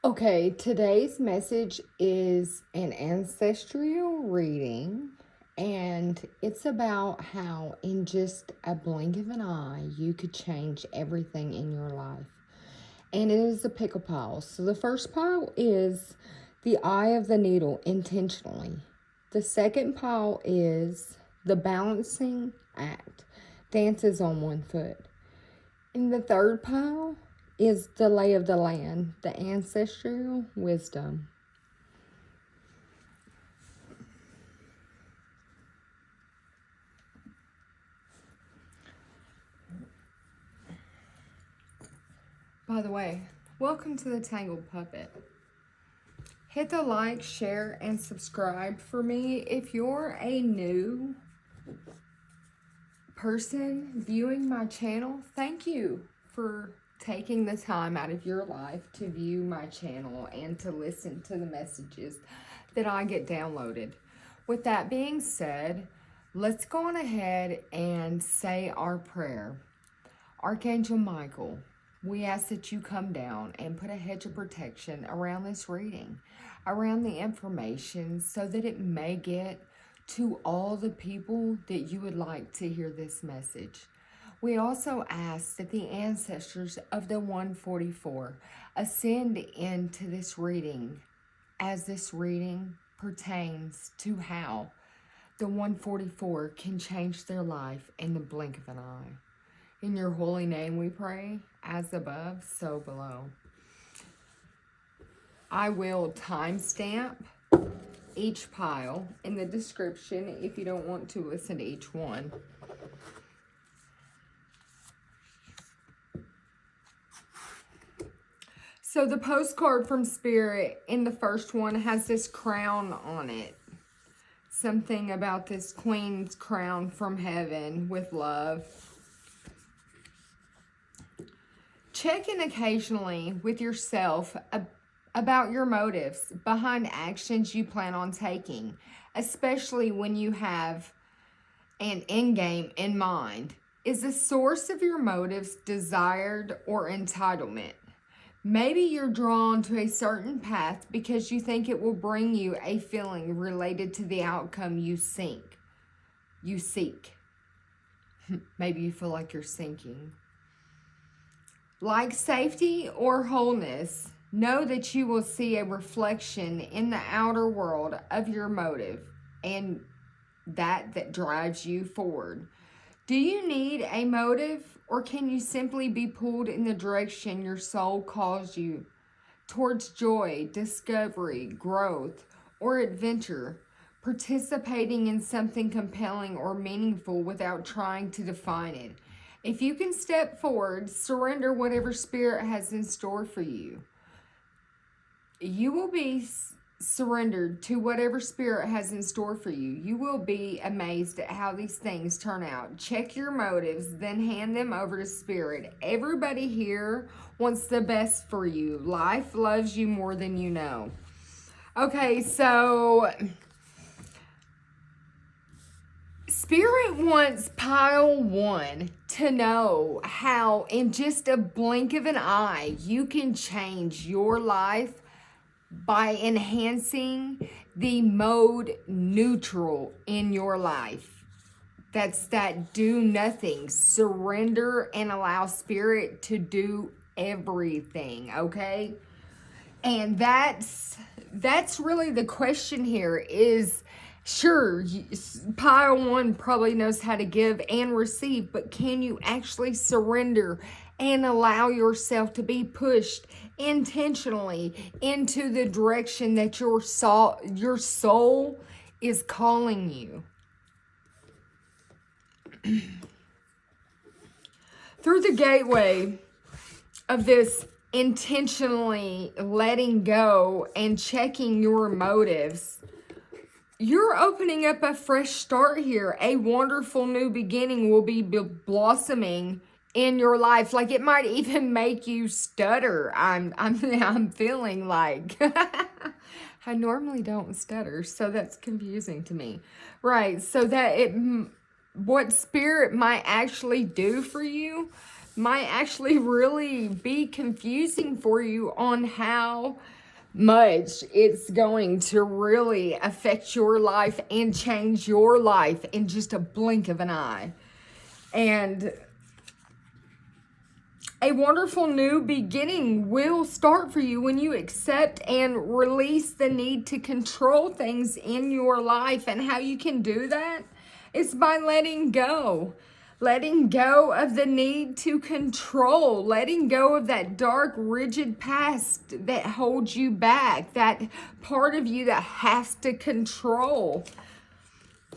Okay, today's message is an ancestral reading, and it's about how, in just a blink of an eye, you could change everything in your life. And it is a pickle pile. So, the first pile is the eye of the needle intentionally. The second pile is the balancing act, dances on one foot. In the third pile is the lay of the land, the ancestral wisdom. By the way, welcome to the Tangled Puppet. Hit the like, share, and subscribe for me. If you're a new person viewing my channel, thank you for taking the time out of your life to view my channel and to listen to the messages that I get downloaded. With that being said, let's go on ahead and say our prayer. Archangel Michael, we ask that you come down and put a hedge of protection around this reading, around the information, so that it may get to all the people that you would like to hear this message. We also ask that the ancestors of the 144 ascend into this reading as this reading pertains to how the 144 can change their life in the blink of an eye. In your holy name we pray, as above, so below. I will timestamp each pile in the description if you don't want to listen to each one. So the postcard from Spirit in the first one has this crown on it. Something about this queen's crown from heaven with love. Check in occasionally with yourself about your motives behind actions you plan on taking, especially when you have an end game in mind. Is the source of your motives desired or entitlement? Maybe you're drawn to a certain path because you think it will bring you a feeling related to the outcome you seek. Maybe you feel like you're sinking. Like safety or wholeness, know that you will see a reflection in the outer world of your motive and that drives you forward. Do you need a motive, or can you simply be pulled in the direction your soul calls you towards joy, discovery, growth, or adventure, participating in something compelling or meaningful without trying to define it? If you can step forward, surrender whatever Spirit has in store for you. You will be surrendered to whatever Spirit has in store for you. You will be amazed at how these things turn out. Check your motives, then hand them over to Spirit. Everybody here wants the best for you. Life loves you more than you know. Okay, so Spirit wants pile one to know how in just a blink of an eye you can change your life by enhancing the mode neutral in your life. That's that do nothing. Surrender and allow Spirit to do everything, okay? And that's really the question here is, sure, pile one probably knows how to give and receive, but can you actually surrender and allow yourself to be pushed intentionally into the direction that your soul is calling you? Through the gateway of this intentionally letting go and checking your motives, you're opening up a fresh start here. A wonderful new beginning will be blossoming in your life. Like, it might even make you stutter. I'm feeling like I normally don't stutter, so that's confusing to me. Right, so that what Spirit might actually do for you, might actually really be confusing for you on how much it's going to really affect your life and change your life in just a blink of an eye. And a wonderful new beginning will start for you when you accept and release the need to control things in your life. And how you can do that is by letting go. Letting go of the need to control. Letting go of that dark, rigid past that holds you back. That part of you that has to control.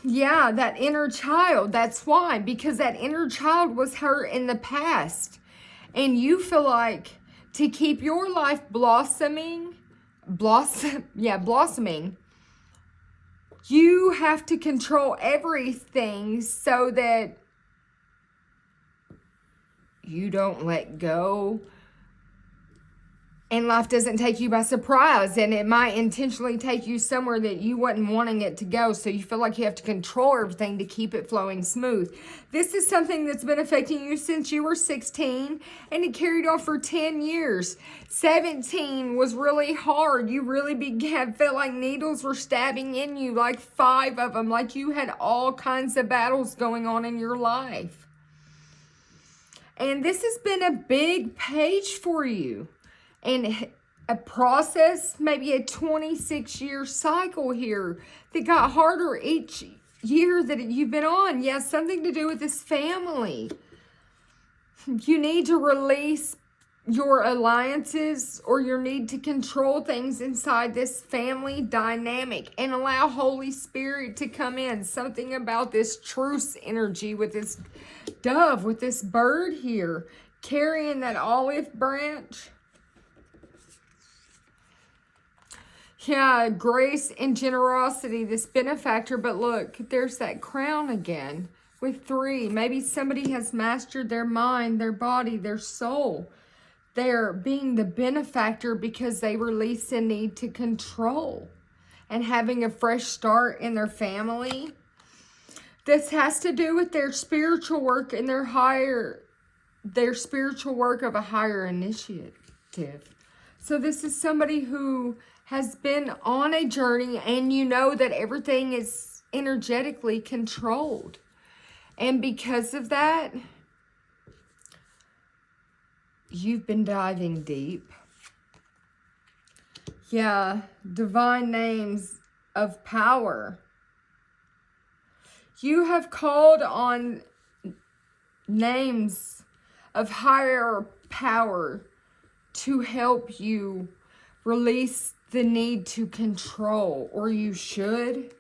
Yeah, that inner child. That's why. Because that inner child was hurt in the past. And you feel like to keep your life blossoming, you have to control everything so that you don't let go. And life doesn't take you by surprise, and it might intentionally take you somewhere that you wasn't wanting it to go, so you feel like you have to control everything to keep it flowing smooth. This is something that's been affecting you since you were 16, and it carried on for 10 years. 17 was really hard. You really felt like needles were stabbing in you, like 5 of them, like you had all kinds of battles going on in your life. And this has been a big page for you. And a process, maybe a 26-year cycle here that got harder each year that you've been on. Yeah, something to do with this family. You need to release your alliances or your need to control things inside this family dynamic and allow Holy Spirit to come in. Something about this truce energy with this dove, with this bird here, carrying that olive branch. Yeah, grace and generosity, this benefactor. But look, there's that crown again with 3. Maybe somebody has mastered their mind, their body, their soul. They're being the benefactor because they release the need to control and having a fresh start in their family. This has to do with their spiritual work and their spiritual work of a higher initiative. So this is somebody who has been on a journey, and you know that everything is energetically controlled. And because of that, you've been diving deep. Yeah, divine names of power. You have called on names of higher power to help you release the need to control, or you should.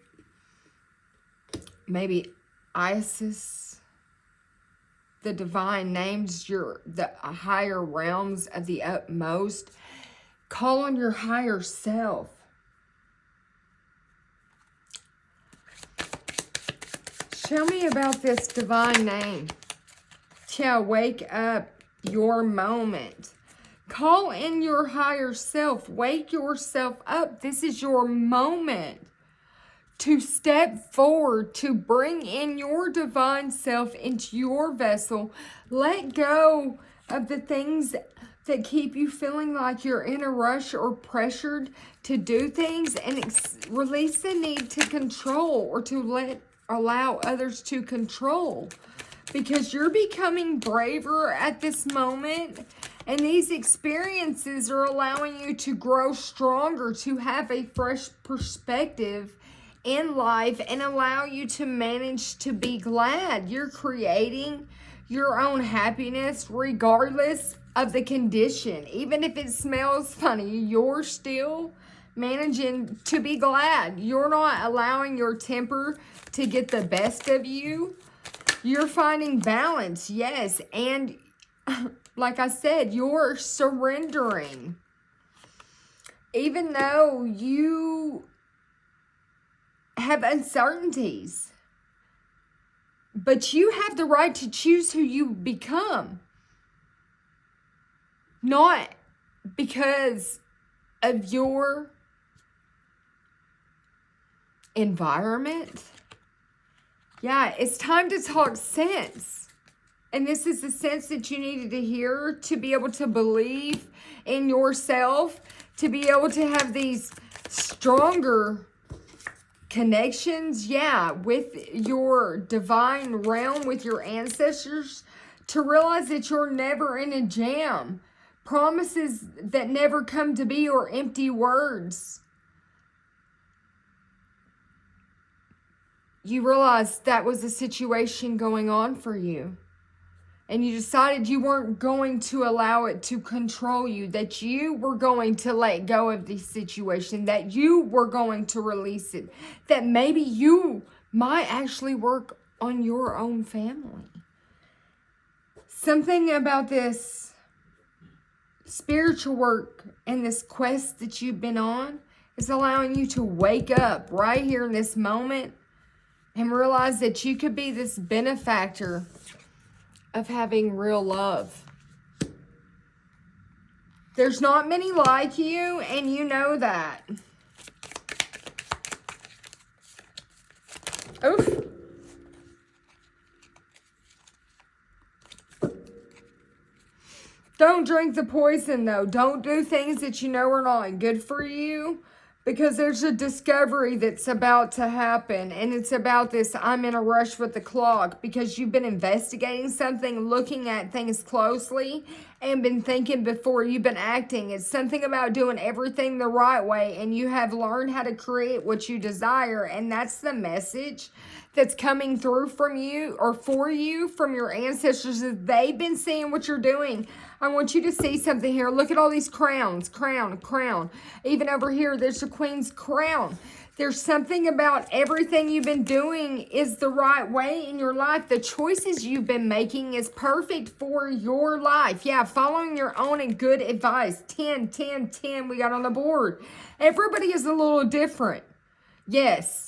Maybe Isis, the divine names, the higher realms of the utmost. Call on your higher self. Show me about this divine name. Yeah, wake up your moment. Call in your higher self. Wake yourself up. This is your moment to step forward, to bring in your divine self into your vessel. Let go of the things that keep you feeling like you're in a rush or pressured to do things, and release the need to control or to allow others to control, because you're becoming braver at this moment. And these experiences are allowing you to grow stronger, to have a fresh perspective in life, and allow you to manage to be glad. You're creating your own happiness regardless of the condition. Even if it smells funny, you're still managing to be glad. You're not allowing your temper to get the best of you. You're finding balance, yes, and like I said, you're surrendering. Even though you have uncertainties, but you have the right to choose who you become. Not because of your environment. Yeah, it's time to talk sense. And this is the sense that you needed to hear to be able to believe in yourself, to be able to have these stronger connections, with your divine realm, with your ancestors, to realize that you're never in a jam. Promises that never come to be or empty words. You realized that was a situation going on for you. And you decided you weren't going to allow it to control you, that you were going to let go of the situation, that you were going to release it, that maybe you might actually work on your own family. Something about this spiritual work and this quest that you've been on is allowing you to wake up right here in this moment and realize that you could be this benefactor of having real love. There's not many like you, and you know that. Oof. Don't drink the poison, though. Don't do things that you know are not good for you, because there's a discovery that's about to happen, and it's about this I'm in a rush with the clock, because you've been investigating something, looking at things closely, and been thinking before you've been acting. It's something about doing everything the right way, and you have learned how to create what you desire, and that's the message that's coming through from you or for you from your ancestors. They've been seeing what you're doing. I want you to see something here. Look at all these crowns. Crown, crown. Even over here, there's the Queen's crown. There's something about everything you've been doing is the right way in your life. The choices you've been making is perfect for your life. Yeah, following your own and good advice. 10, 10, 10 we got on the board. Everybody is a little different. Yes.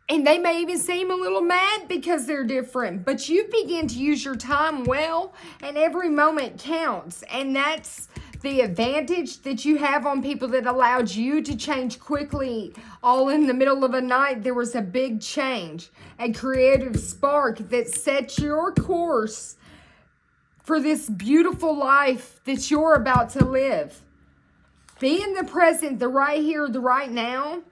And they may even seem a little mad because they're different. But you begin to use your time well, and every moment counts. And that's the advantage that you have on people that allowed you to change quickly. All in the middle of a night, there was a big change. A creative spark that set your course for this beautiful life that you're about to live. Be in the present, the right here, the right now.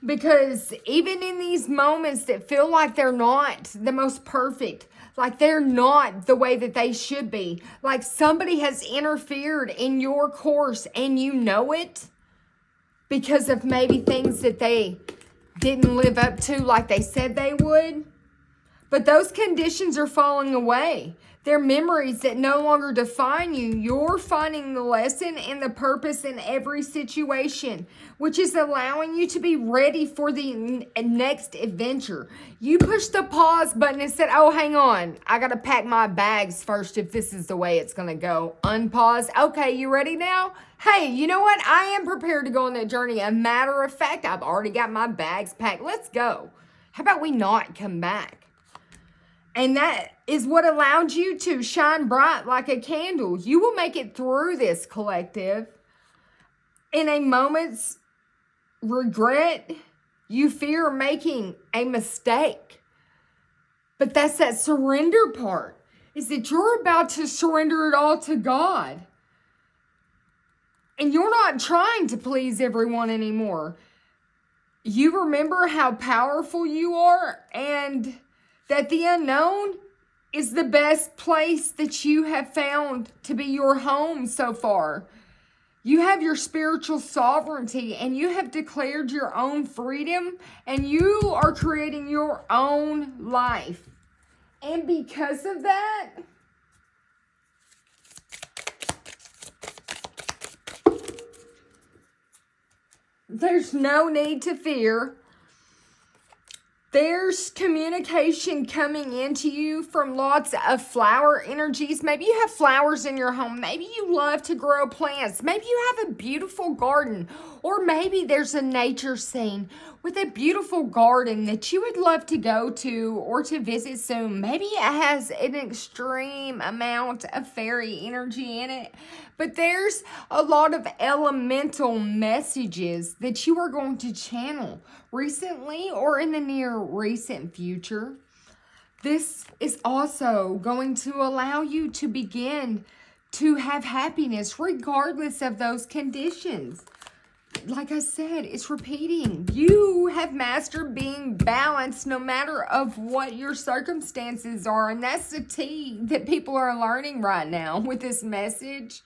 Because even in these moments that feel like they're not the most perfect, like they're not the way that they should be, like somebody has interfered in your course and you know it because of maybe things that they didn't live up to like they said they would. But those conditions are falling away. They're memories that no longer define you. You're finding the lesson and the purpose in every situation, which is allowing you to be ready for the next adventure. You pushed the pause button and said, oh, hang on. I got to pack my bags first if this is the way it's going to go. Unpause. Okay, you ready now? Hey, you know what? I am prepared to go on that journey. A matter of fact, I've already got my bags packed. Let's go. How about we not come back? And that is what allowed you to shine bright like a candle. You will make it through this, collective. In a moment's regret, you fear making a mistake. But that's that surrender part, is that you're about to surrender it all to God. And you're not trying to please everyone anymore. You remember how powerful you are, and that the unknown is the best place that you have found to be your home so far. You have your spiritual sovereignty, and you have declared your own freedom, and you are creating your own life. And because of that, there's no need to fear. There's communication coming into you from lots of flower energies. Maybe you have flowers in your home. Maybe you love to grow plants. Maybe you have a beautiful garden. Or maybe there's a nature scene with a beautiful garden that you would love to go to or to visit soon. Maybe it has an extreme amount of fairy energy in it. But there's a lot of elemental messages that you are going to channel recently or in the near recent future. This is also going to allow you to begin to have happiness regardless of those conditions. Like I said, it's repeating. You have mastered being balanced no matter of what your circumstances are. And that's the tea that people are learning right now with this message,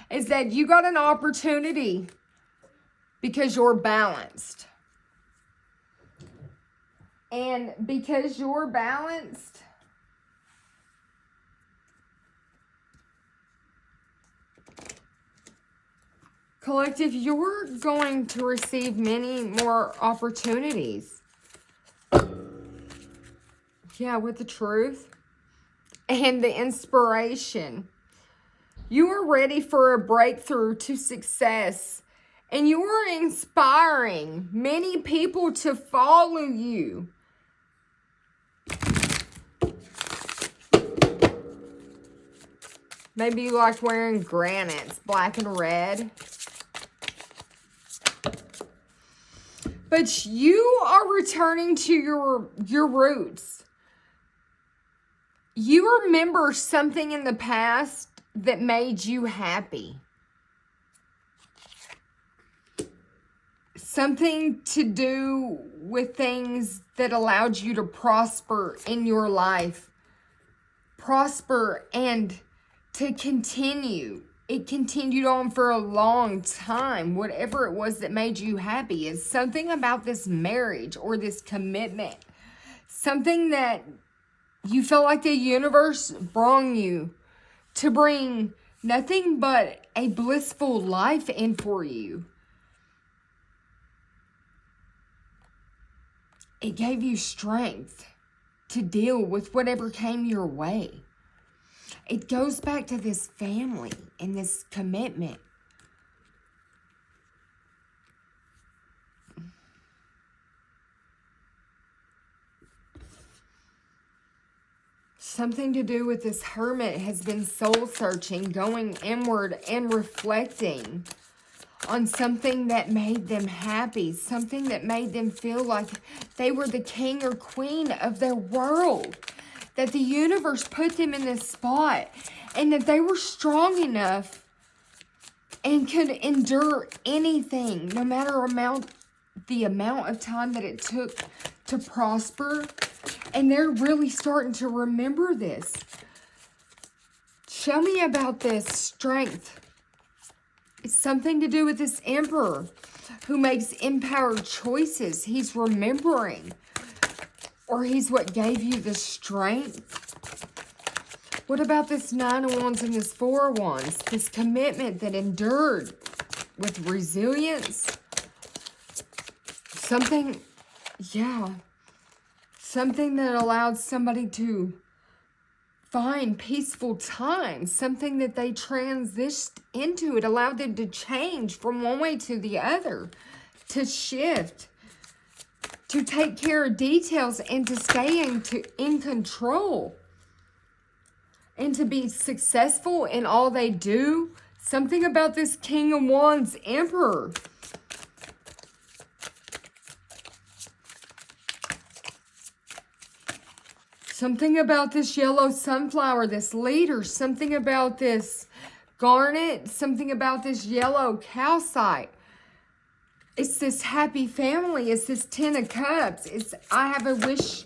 is that you got an opportunity because you're balanced. And because you're balanced, collective, you're going to receive many more opportunities. Yeah, with the truth and the inspiration. You are ready for a breakthrough to success. And you are inspiring many people to follow you. Maybe you like wearing granites, black and red. But you are returning to your roots. You remember something in the past that made you happy. Something to do with things that allowed you to prosper in your life. Prosper and to continue. It continued on for a long time. Whatever it was that made you happy is something about this marriage or this commitment. Something that you felt like the universe brought you to bring nothing but a blissful life in for you. It gave you strength to deal with whatever came your way. It goes back to this family and this commitment. Something to do with this hermit has been soul searching, going inward and reflecting on something that made them happy, something that made them feel like they were the king or queen of their world, that the universe put them in this spot, and that they were strong enough and could endure anything, no matter the amount of time that it took to prosper. And they're really starting to remember this. Show me about this strength. It's something to do with this emperor who makes empowered choices. He's remembering. Or he's what gave you the strength. What about this 9 of Wands and this 4 of Wands? This commitment that endured with resilience. Something, yeah. Something that allowed somebody to find peaceful time. Something that they transitioned into. It allowed them to change from one way to the other. To shift. To take care of details and to stay in control. And to be successful in all they do. Something about this King of Wands Emperor. Something about this yellow sunflower, this leader. Something about this garnet. Something about this yellow calcite. It's this happy family. It's this 10 of Cups. I have a wish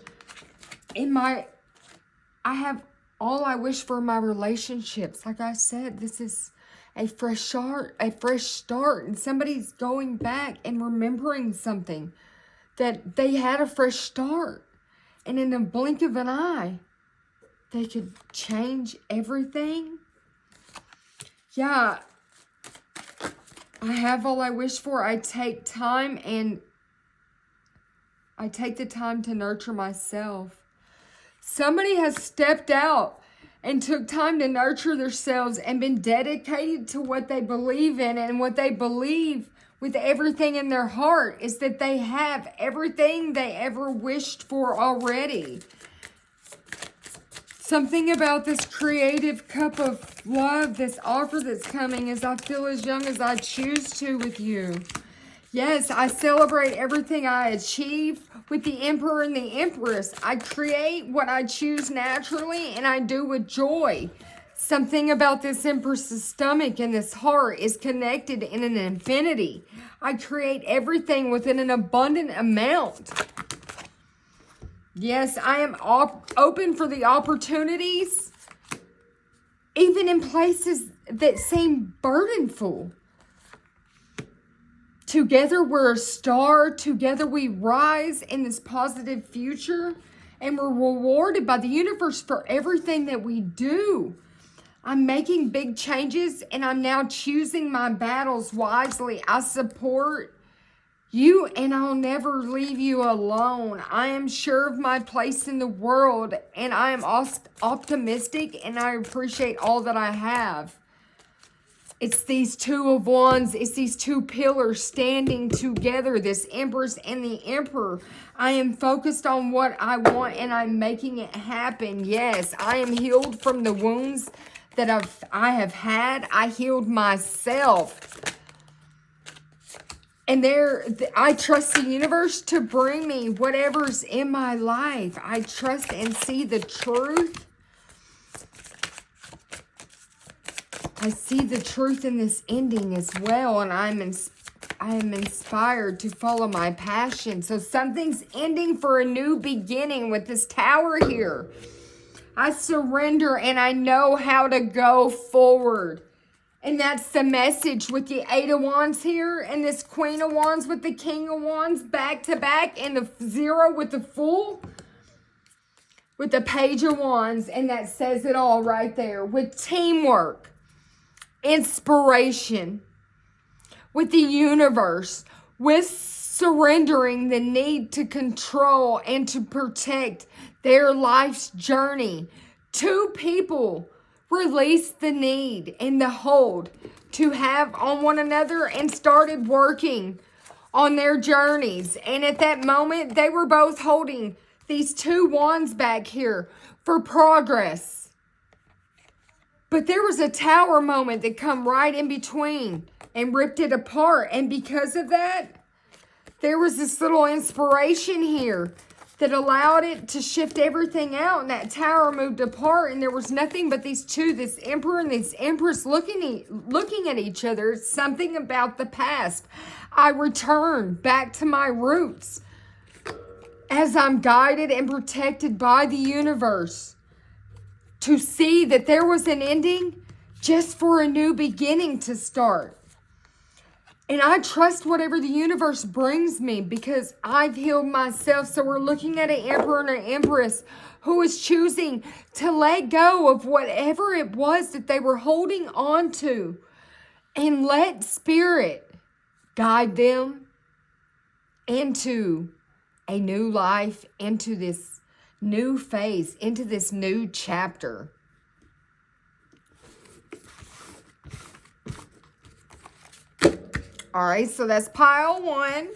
in my... I have all I wish for my relationships. Like I said, this is a fresh start. And somebody's going back and remembering something. That they had a fresh start. And in the blink of an eye, they could change everything. Yeah. I have all I wish for. I take time and I take the time to nurture myself. Somebody has stepped out and took time to nurture themselves and been dedicated to what they believe in, and what they believe with everything in their heart is that they have everything they ever wished for already. Something about this creative cup of love, this offer that's coming, is I feel as young as I choose to with you. Yes, I celebrate everything I achieve with the Emperor and the Empress. I create what I choose naturally, and I do with joy. Something about this Empress's stomach and this heart is connected in an infinity. I create everything within an abundant amount. Yes, I am open for the opportunities, even in places that seem burdenful. Together we're a star. Together we rise in this positive future. And we're rewarded by the universe for everything that we do. I'm making big changes and I'm now choosing my battles wisely. I support you and I'll never leave you alone. I am sure of my place in the world and I am optimistic and I appreciate all that I have. It's these two of wands. It's these two pillars standing together, this Empress and the Emperor. I am focused on what I want and I'm making it happen. Yes, I am healed from the wounds that I have had. I healed myself. And I trust the universe to bring me whatever's in my life. I trust and see the truth. I see the truth in this ending as well, and I am inspired to follow my passion. So something's ending for a new beginning with this Tower here. I surrender and I know how to go forward. And that's the message with the Eight of Wands here and this Queen of Wands with the King of Wands back to back and the Zero with the Fool with the Page of Wands. And that says it all right there with teamwork, inspiration, with the universe, with surrendering the need to control and to protect their life's journey. Two people released the need and the hold to have on one another and started working on their journeys. And at that moment, they were both holding these two wands back here for progress. But there was a Tower moment that come right in between and ripped it apart. And because of that, there was this little inspiration here that allowed it to shift everything out. And that Tower moved apart. And there was nothing but these two, this Emperor and this Empress looking at each other. It's something about the past. I return back to my roots as I'm guided and protected by the universe, to see that there was an ending just for a new beginning to start. And I trust whatever the universe brings me because I've healed myself. So we're looking at an Emperor and an Empress who is choosing to let go of whatever it was that they were holding on to and let Spirit guide them into a new life, into this new phase, into this new chapter. All right, so that's pile one.